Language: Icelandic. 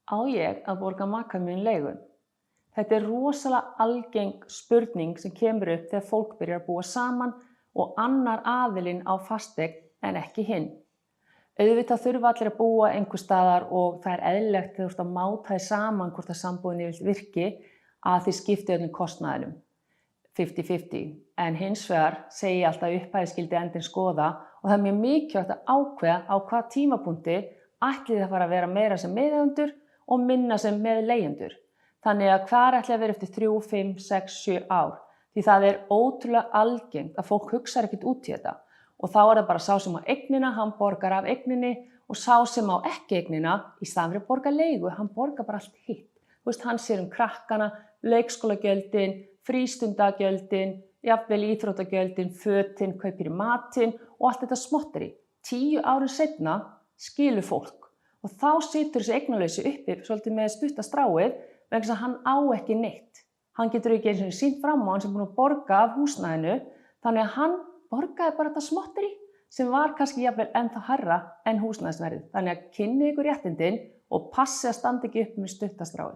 Á ég að borga maka minn leigu? Þetta er rosalega algeng spurning sem kemur upp þegar fólk byrjar að búa saman og annar aðilinn á fasteign en ekki hinn. Auðvitað þurfa allir að búa einhvers staðar og það er eðlilegt þegar þú ert að máta þið saman hvort að sambúðin virki að þið skipti öllum kostnaðinum 50-50. En hins vegar segi ég alltaf að upphæðið skyldi endinn skoða og það er mjög mikilvægt að ákveða á hvað tímapunkti ætlið þið að fara að vera meira sem meðeigendur og minna sem meðleigjendur. Þannig að hvað ætlið að vera eftir 3, 5, 6, 7 ár? Því það er ótrúlega algengt að fólk hugsar ekkert út í þetta. Og þá er það bara sá sem á eignina, hann borgar af eigninni og sá sem á ekki eignina, í staðinn fyrir að borga leigu, hann borgar bara allt hitt. Þú veist, hann sér krakkana, leikskólagjöldin, frístundagjöldin, jafnvel íþróttagjöldin, fötin, kaupir í matinn og allt þetta smotteri. 10 árum seinna skilur fólk og þá situr þessi eignalausi uppi svolítið með stutta stráið vegna þess að hann á ekki neitt. Hann getur ekki einu sinni sýnt fram á hann sem búinn að borga af húsnæðinu, þannig að hann borgaði bara þetta smotteri sem var kannski jafnvel ennþá hærra en húsnæðisverðið. Þannig að kynnið ykkur réttindin og passið að standa ekki upp með stutta stráið.